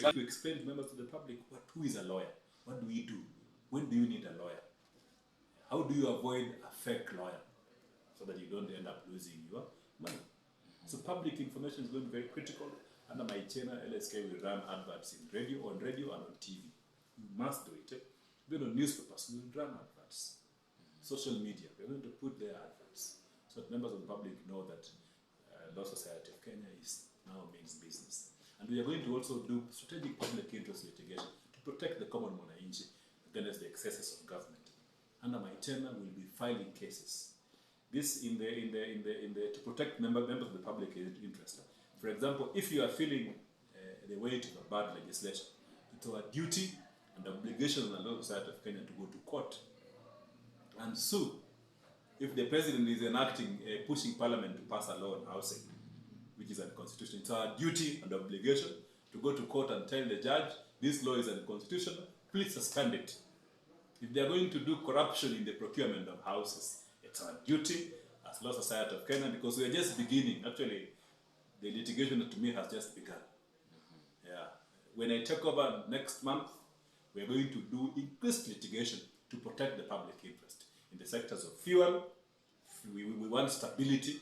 we'd like to explain to members of the public who is a lawyer, what do we do, when do you need a lawyer, how do you avoid a fake lawyer so that you don't end up losing your money. So public information is going to be very critical. Under my tenure, LSK will run adverts in radio, on radio and on TV. You must do it. Even on newspapers, we will run adverts. Social media, we're going to put their adverts so that members of the public know that Law Society of Kenya is now means business. And we are going to also do strategic public interest litigation to protect the common mwananchi against the excesses of government. Under my tenure, we'll be filing cases. This to protect members of the public interest. For example, if you are feeling the weight of a bad legislation, it's our duty and obligation on the Law Society of Kenya to go to court and sue. If the president is enacting, pushing parliament to pass a law on housing, which is unconstitutional, it's our duty and obligation to go to court and tell the judge, this law is unconstitutional, please suspend it. If they are going to do corruption in the procurement of houses, it's our duty as Law Society of Kenya, because we are just beginning. Actually, the litigation to me has just begun. Yeah. When I take over next month, we are going to do increased litigation to protect the public interest. In the sectors of fuel, we want stability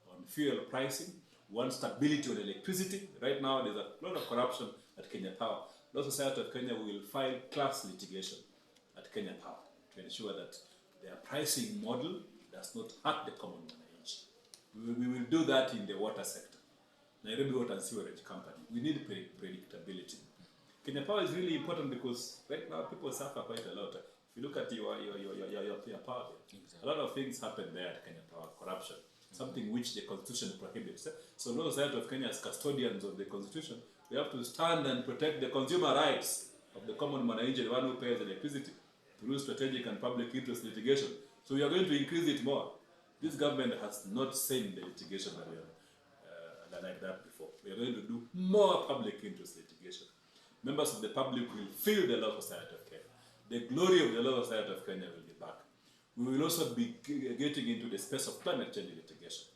on fuel pricing, we want stability on electricity. Right now, there's a lot of corruption at Kenya Power. Law Society of Kenya will file class litigation at Kenya Power to ensure that their pricing model does not hurt the common mwananchi. We will do that in the water sector. Nairobi Water and Sewerage Company. We need predictability. Kenya Power is really important because right now people suffer quite a lot. If you look at your power bill, exactly. A lot of things happen there at Kenya Power, corruption, something which the Constitution prohibits. So Law Society of Kenya, as custodians of the Constitution, we have to stand and protect the consumer rights of the common mwananchi, the one who pays electricity, through strategic and public interest litigation. So we are going to increase it more. This government has not seen the litigation like that before. We are going to do more public interest litigation. Members of the public will feel the Law Society of Kenya. The glory of the Law Society of Kenya will be back. We will also be getting into the space of climate change litigation.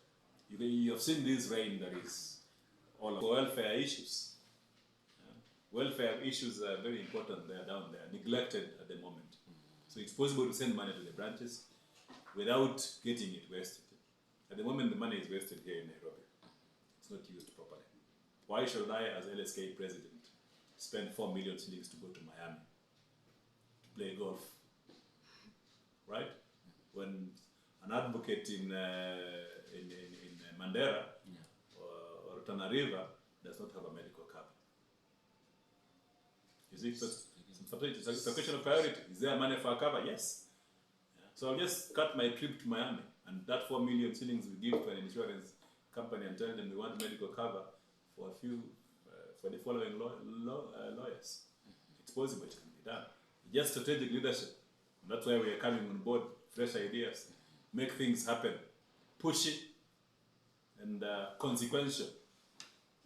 You have seen this rain that is all for welfare issues. Welfare issues are very important there, down there, neglected at the moment. So it's possible to send money to the branches without getting it wasted. At the moment, the money is wasted here in Nairobi. It's not used properly. Why should I, as LSK president, spend 4 million shillings to go to Miami to play golf? Right? When an advocate in Mandera or Tana River does not have a medical cover. You see, so it's a question of priority. Is there money for a cover? Yes. Yeah. So I'll just cut my trip to Miami, and that 4 million shillings we give to an insurance company and tell them we want medical cover for a few, for the following lawyers. It's possible, it can be done. Just strategic leadership. And that's why we are coming on board, fresh ideas, make things happen, pushy and consequential,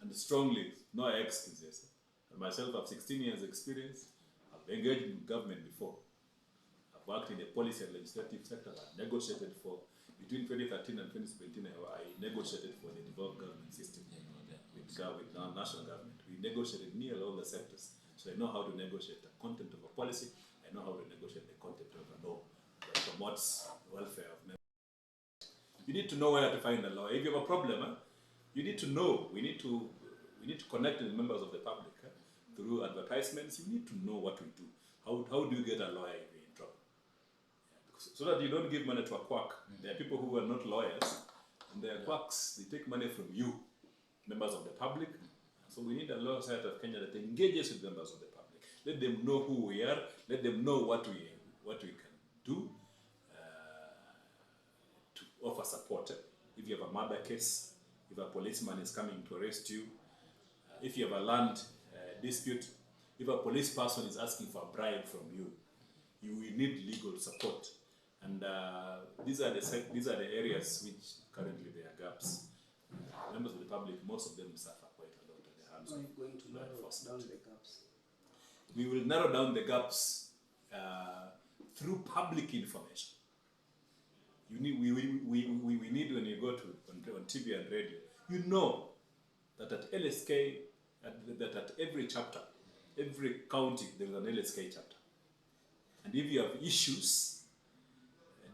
and strongly, no excuses. And myself, I have 16 years experience. I've engaged in government before. I've worked in the policy and legislative sector. I've negotiated for, between 2013 and 2017, I negotiated for the devolved government system with our national government. We negotiated nearly all the sectors. So I know how to negotiate the content of a policy. I know how to negotiate the content of a law that promotes the welfare of members. You need to know where to find the law. If you have a problem, you need to know. We need to connect with members of the public through advertisements. You need to know what we do. How do you get a lawyer if you're in trouble? So that you don't give money to a quack. There are people who are not lawyers, and they are quacks. They take money from you, members of the public. So we need a Law Society of Kenya that engages with members of the public. Let them know who we are. Let them know what we can do to offer support. If you have a murder case, if a policeman is coming to arrest you, if you have a land dispute, if a police person is asking for a bribe from you, you will need legal support. And these are the areas which currently there are gaps. Members of the public, most of them suffer quite a lot at the hands of going to narrow down the gaps. We will narrow down the gaps through public information. We need when you go to on TV and radio, you know that at LSK, that at every chapter every county there is an LSK chapter. And if you have issues,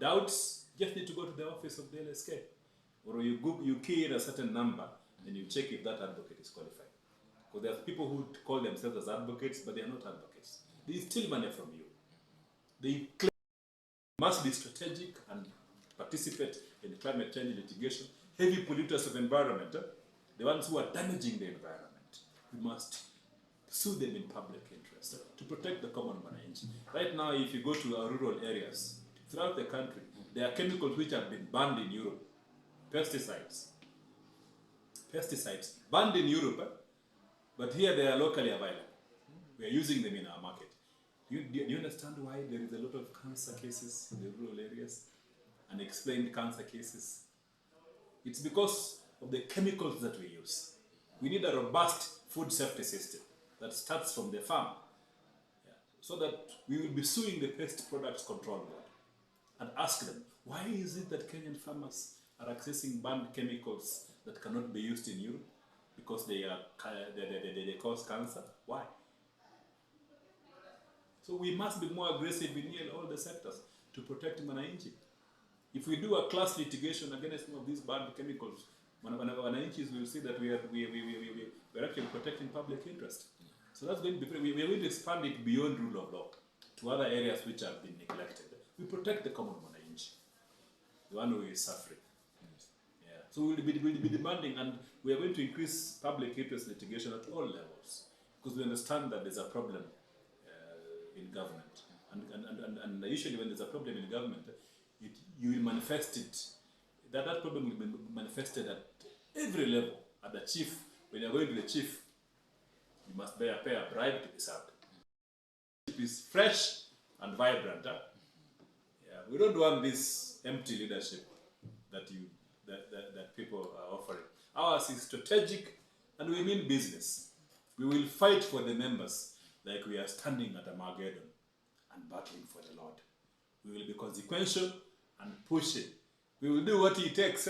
doubts, you just need to go to the office of the LSK. Or you key in a certain number and you check if that advocate is qualified. Because there are people who call themselves as advocates, but they are not advocates. They steal money from you. They claim you must be strategic and participate in climate change litigation. Heavy polluters of environment, the ones who are damaging the environment, we must sue them in public interest to protect the common manage. Right now, if you go to our rural areas throughout the country, there are chemicals which have been banned in Europe. Pesticides banned in Europe, but here they are locally available. We are using them in our market. Do you understand why there is a lot of cancer cases in the rural areas? Unexplained cancer cases? It's because of the chemicals that we use. We need a robust food safety system that starts from the farm, so that we will be suing the Pest Products Control Board and ask them, why is it that Kenyan farmers are accessing banned chemicals that cannot be used in Europe? Because they cause cancer? Why? So we must be more aggressive in all the sectors to protect Mwananchi. If we do a class litigation against some of these banned chemicals, Mwananchis will see that we're actually protecting public interest. So that's going to be, we are going to expand it beyond rule of law to other areas which have been neglected. We protect the common Mwananchi, the one who is suffering. Yeah. So we'll be demanding, and we are going to increase public interest litigation at all levels, because we understand that there's a problem in government, and usually when there's a problem in government, you will manifest it. That problem will be manifested at every level. At the chief, when you're going to the chief, you must pay a bribe to be served. It is fresh and vibrant. Huh? Yeah, we don't want this empty leadership that people are offering. Ours is strategic, and we mean business. We will fight for the members like we are standing at Armageddon and battling for the Lord. We will be consequential and pushing. We will do what it takes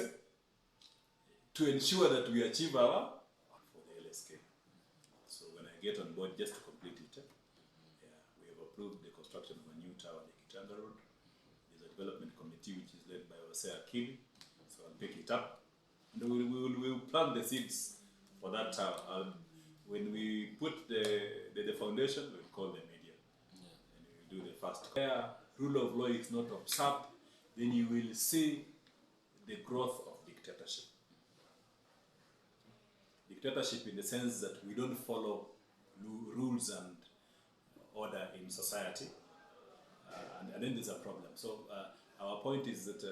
to ensure that we achieve our for the LSK. So when I get on board, just to complete it, we have approved the construction of a new tower on the Kitanga Road. There's a development committee which is led by Osea Akili, so I'll pick it up. And we will plant the seeds for that tower. When we put the foundation, we'll call the media. And we will do the first. Where rule of law is not observed, then you will see the growth of dictatorship. Dictatorship in the sense that we don't follow rules and order in society, and then there's a problem. So our point is that,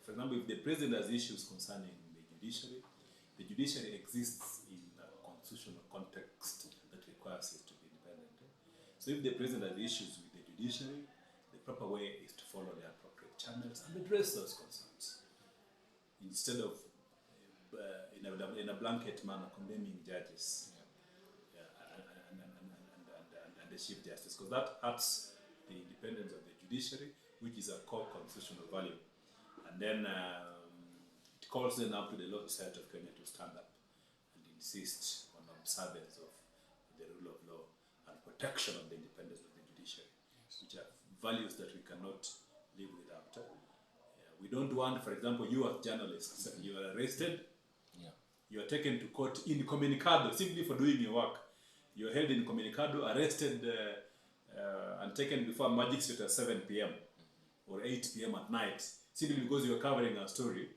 for example, if the president has issues concerning the judiciary exists in a constitutional context that requires it to be independent. So if the president has issues with the judiciary, the proper way is to follow the appropriate channels and address those concerns, instead of in a blanket manner condemning judges and the Chief Justice, because that hurts the independence of the judiciary, which is a core constitutional value. And then it calls them up to the Law Society of Kenya to stand up and insist on observance of the rule of law and protection of the independence of the judiciary, which are values that we cannot live without. We don't want, for example, you as journalists, you are arrested, you are taken to court incommunicado, simply for doing your work. You are held incommunicado, arrested and taken before a magistrate at 7 p.m. or 8 p.m. at night, simply because you are covering a story,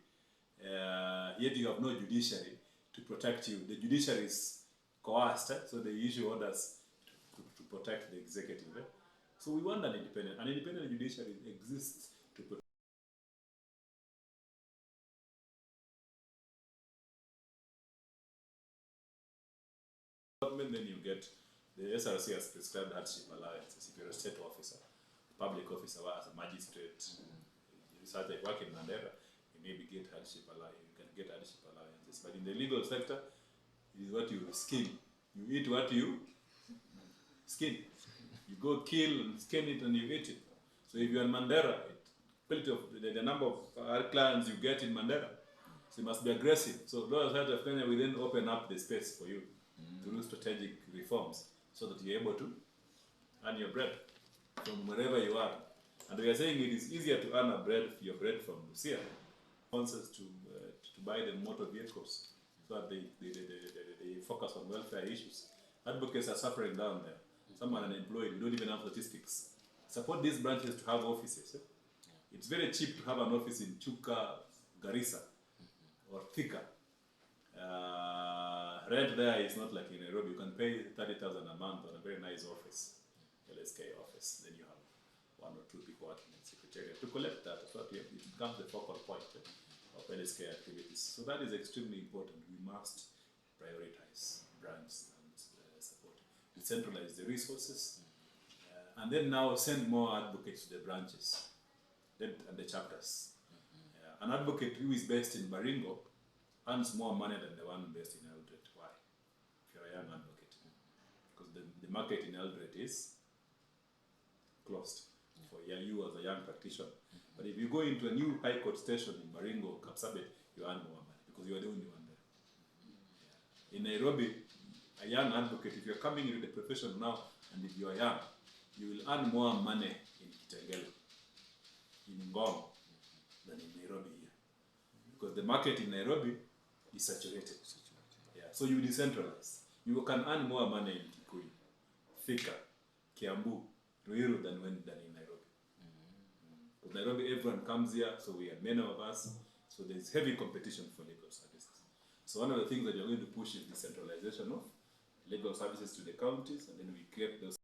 yet you have no judiciary to protect you. The judiciary is coerced, so they issue orders to protect the executive. So we want an independent judiciary exists to protect. Then you get the SRC has prescribed hardship allowances. If you're a state officer, public officer, as a magistrate, such like work in Mandera, you maybe get hardship allowance. You can get hardship allowances. But in the legal sector, it is what you skin. You eat what you skin. You go kill and skin it and you eat it. So if you're in Mandera, the number of clients you get in Mandera, so you must be aggressive. So Law Society of Kenya will then open up the space for you to through strategic reforms so that you're able to earn your bread from wherever you are. And we are saying it is easier to earn your bread from Busia, sponsors to buy them motor vehicles so that they focus on welfare issues. Advocates are suffering down there. Some are unemployed, we don't even have statistics. Support these branches to have offices. It's very cheap to have an office in Chuka, Garissa, or Thika. Rent there is not like in Nairobi. You can pay 30,000 a month on a very nice office, LSK office. Then you have 1 or 2 people working in secretariat to collect that. So that it becomes the focal point of LSK activities. So that is extremely important. We must prioritize branch and support, decentralize the resources, and then now send more advocates to the branches and the chapters. An advocate who is based in Baringo earns more money than the one based in Eldred. Why? If you're a young advocate. Because the market in Eldred is closed for you as a young practitioner. But if you go into a new high court station in Baringo, Kapsabet, you earn more money because you are the only one there. In Nairobi, a young advocate, if you're coming into the profession now, and if you are young, you will earn more money in Kitengela, in Ngong, than in Nairobi here. Because the market in Nairobi is saturated. Yeah. So you decentralize. You can earn more money in Kikuyu, Thika, Kiambu, Ruiru than in Nairobi. Because Nairobi, everyone comes here, so we are many of us. So there's heavy competition for legal services. So one of the things that you're going to push is decentralization of legal services to the counties, and then we create those